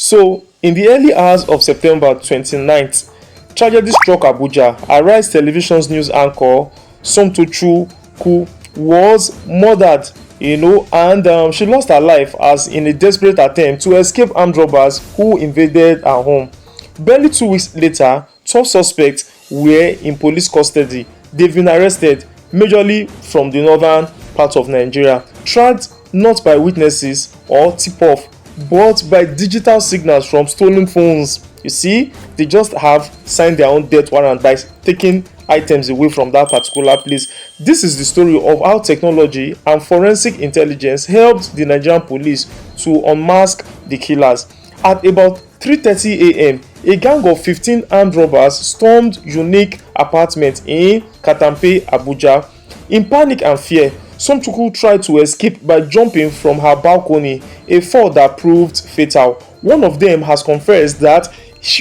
So, in the early hours of September 29th, tragedy struck Abuja. Arise Television's news anchor Somtochukwu was murdered, and she lost her life as in a desperate attempt to escape armed robbers who invaded her home. Barely 2 weeks later, 12 suspects were in police custody. They've been arrested, majorly from the northern part of Nigeria, tracked not by witnesses or tip-off, but by digital signals from stolen phones. You see, they just have signed their own death warrant by taking items away from that particular place. This is the story of how technology and forensic intelligence helped the Nigerian police to unmask the killers. At about 3:30 a.m., a gang of 15 armed robbers stormed unique apartment in Katampe, Abuja. In panic and fear, Somtochukwu tried to escape by jumping from her balcony, a fall that proved fatal. One of them has confessed that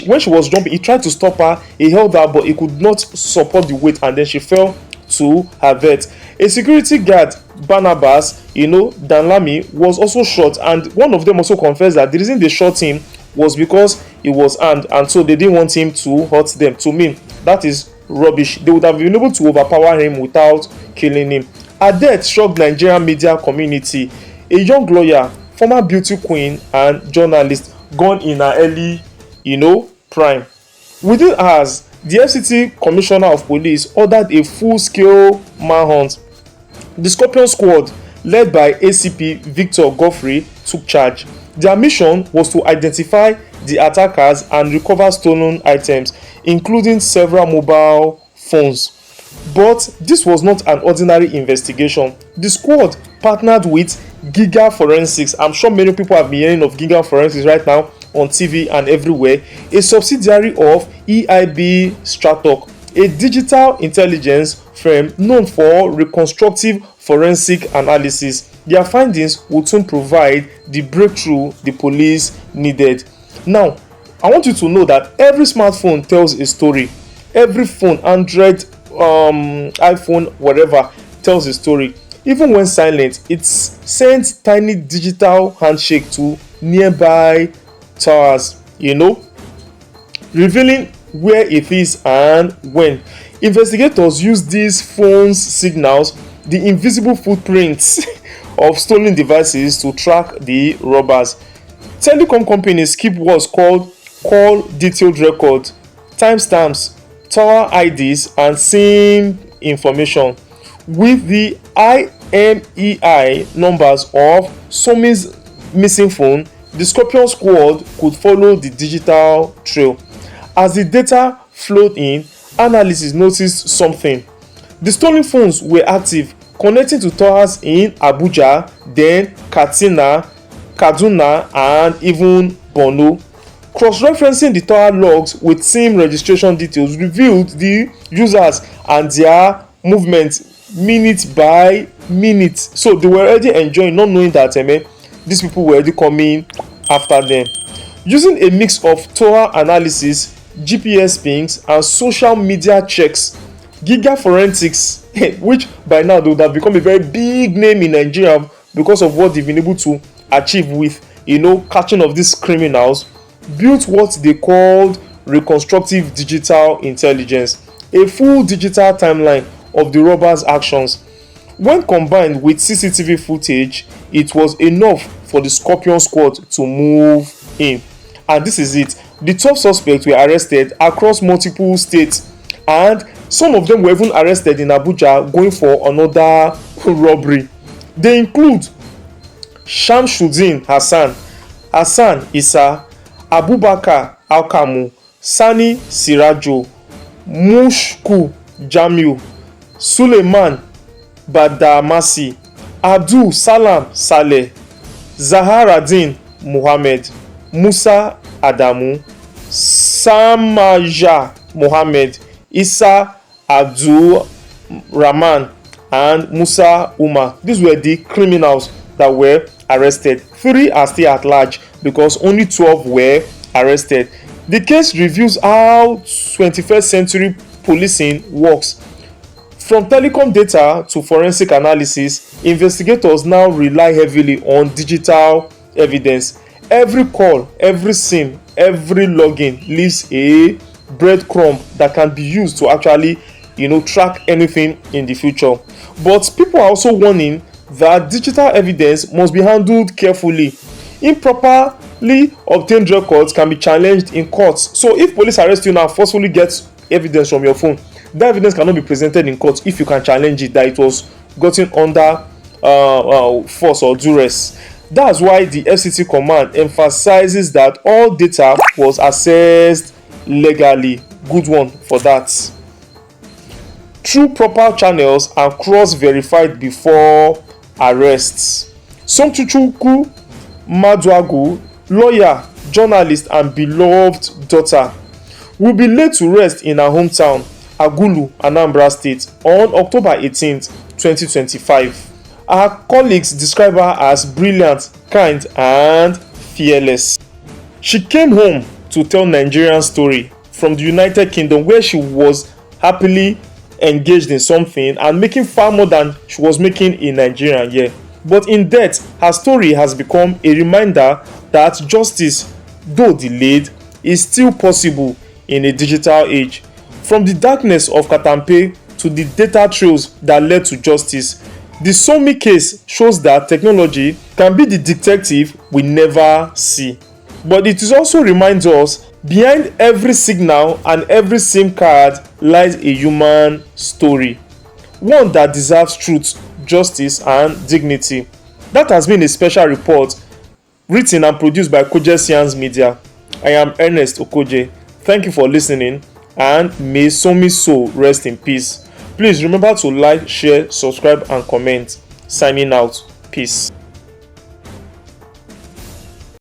when she was jumping, he tried to stop her, he held her, but he could not support the weight, and then she fell to her death. A security guard, Barnabas, Danlami, was also shot, and one of them also confessed that the reason they shot him was because he was armed, and so they didn't want him to hurt them. To me, that is rubbish. They would have been able to overpower him without killing him. Her death shocked Nigerian media community. A young lawyer, former beauty queen, and journalist gone in her early, prime. Within hours, the FCT Commissioner of Police ordered a full-scale manhunt. The Scorpion Squad, led by ACP Victor Godfrey, took charge. Their mission was to identify the attackers and recover stolen items, including several mobile phones. But this was not an ordinary investigation. The squad partnered with Giga Forensics. I'm sure many people have been hearing of Giga Forensics right now on TV and everywhere, a subsidiary of EIB Stratok, a digital intelligence firm known for reconstructive forensic analysis. Their findings would soon provide the breakthrough the police needed. Now, I want you to know that every smartphone tells a story. Every phone, Android, iPhone, whatever, tells a story. Even when silent, it sends tiny digital handshake to nearby towers, revealing where it is and when. Investigators use these phones' signals, the invisible footprints of stolen devices, to track the robbers. Telecom companies keep what's called call detailed record, timestamps, tower IDs, and SIM information. With the IMEI numbers of Sommie's missing phone, the Scorpion Squad could follow the digital trail. As the data flowed in, analysts noticed something. The stolen phones were active, connecting to towers in Abuja, then Katsina, Kaduna, and even Borno. Cross-referencing the tower logs with SIM registration details revealed the users and their movement minute by minute. So they were already enjoying, not knowing that these people were already coming after them. Using a mix of tower analysis, GPS pings, and social media checks, Giga Forensics, which by now they would have become a very big name in Nigeria because of what they've been able to achieve with catching of these criminals, built what they called reconstructive digital intelligence, a full digital timeline of the robbers' actions. When combined with CCTV footage, it was enough for the Scorpion Squad to move in. And this is it. The 12 suspects were arrested across multiple states, and some of them were even arrested in Abuja going for another robbery. They include Shamsuddin Hassan Isa, Abubakar Alkamu, Sani Sirajo, Mushku Jamiu, Suleiman Badamasi, Abdul Salam Saleh, Zaharadin Muhammad, Musa Adamu, Samaja Mohammed, Isa Abdul Rahman, and Musa Umar. These were the criminals that were arrested. 3 are still at large because only 12 were arrested. The case reviews how 21st century policing works. From telecom data to forensic analysis, investigators now rely heavily on digital evidence. Every call, every SIM, every login leaves a breadcrumb that can be used to actually, track anything in the future. But people are also warning that digital evidence must be handled carefully. Improperly obtained records can be challenged in courts. So if police arrest you now, forcefully get evidence from your phone, that evidence cannot be presented in court if you can challenge it that it was gotten under force or duress. That's why the FCT command emphasizes that all data was accessed legally. Good one for that. Through proper channels and cross-verified before arrests. Somtochukwu Maduagwu, lawyer, journalist and beloved daughter, will be laid to rest in her hometown, Agulu, Anambra State, on October 18, 2025. Her colleagues describe her as brilliant, kind and fearless. She came home to tell Nigerian's story from the United Kingdom, where she was happily engaged in something and making far more than she was making in Nigeria here. But in death, her story has become a reminder that justice, though delayed, is still possible in a digital age. From the darkness of Katampe to the data trails that led to justice, the Sommie case shows that technology can be the detective we never see. But it also reminds us behind every signal and every SIM card lies a human story, one that deserves truth, justice and dignity. That has been a special report written and produced by Kojex Yarns Media. I am Ernest Okoje. Thank you for listening, and may Sommie's soul rest in peace. Please remember to like, share, subscribe and comment. Signing out. Peace.